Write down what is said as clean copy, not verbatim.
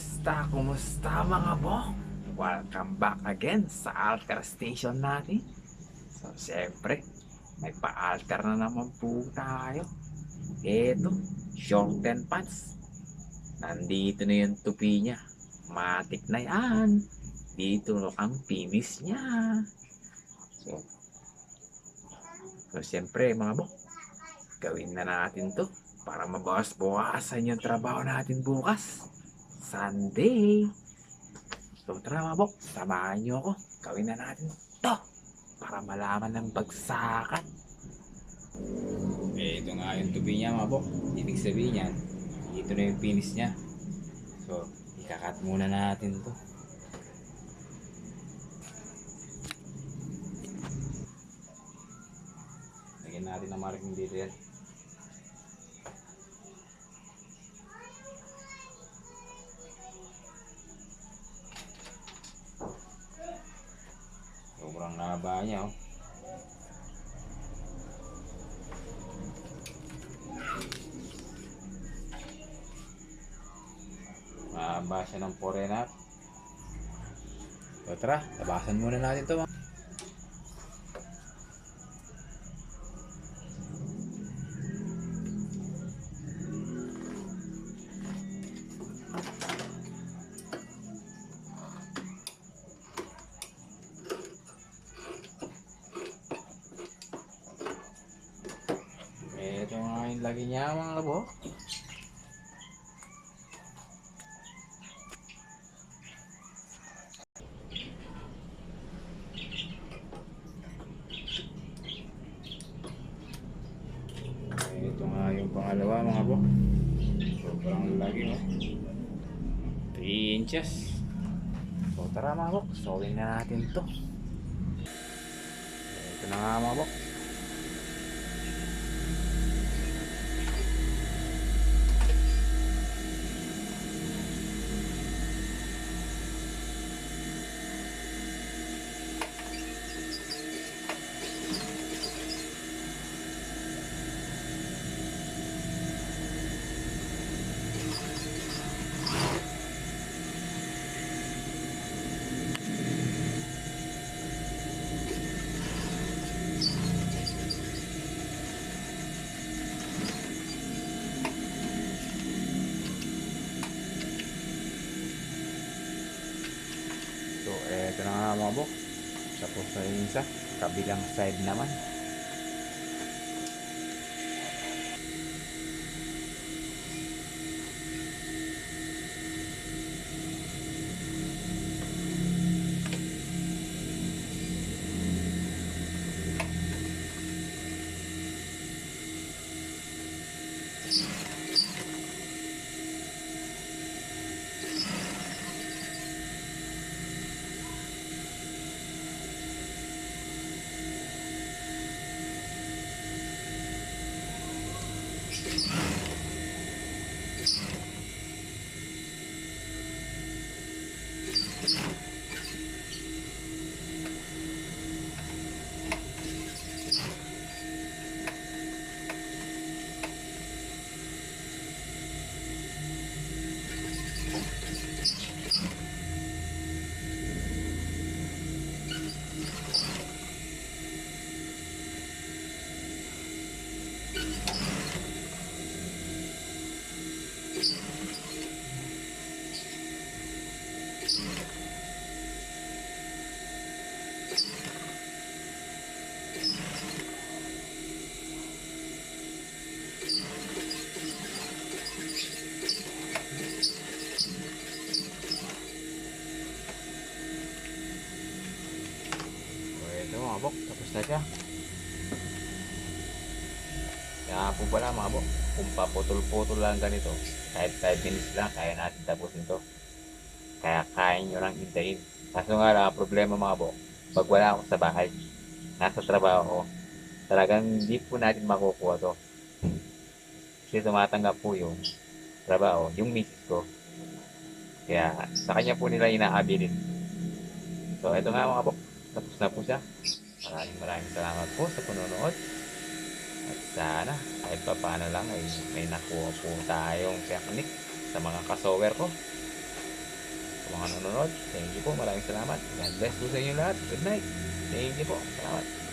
Kumusta? Kumusta mga bok? Welcome back again sa Alter Station natin. So, siyempre, may pa-alter na naman po tayo. Eto, shorten pants. Nandito na yung tupi niya. Matik na yan. Dito no ang finish niya. So, siyempre mga bok, gawin na natin to para mabawas-bawasan yung trabaho natin bukas. Sunday. So tara mga bok, samahan niyo ako. Gawin na natin to para malaman ng bagsakan. Ito nga yung tubi niya mga bok. Ibig sabihin yan, ito na yung finish niya. So, ikakat muna natin to. Lagyan natin ng marking dito yan. Sobrang haba niya oh. Mahaba siya ng 4.5. So tara, labasan muna natin to. Ito nga yung lagi niya mga kabok. Ito nga yung pangalawa mga kabok. Sobrang lagi mo. 3 inches. So tara mga kabok, sewing na natin to. Ito na nga mga kabok. So, eto na nga mga bok. Tapos na yung isa. Kabilang side naman. Ito mga bok, tapos na siya. Kaya po pala mga bok, kung paputol-putol lang ganito, kahit 5 minutes lang, kaya natin tapusin to. Kaya kain nyo lang hintayin. Kaso nga lang, problema mga bok, pag wala ako sa bahay, nasa trabaho ko, talagang hindi po natin makukuha to. Kasi tumatanggap po yung trabaho, yung misis ko. Kaya sa kanya po nila inaabilin. So ito nga mga bok, tapos na po siya. Maraming salamat po sa panonood. At sana kahit pa paano lang ay may nakuha po tayong technique sa mga kasower ko. sa mga nanonood. Thank you po. Maraming salamat. God bless po sa inyo lahat. Good night. Thank you po. Salamat.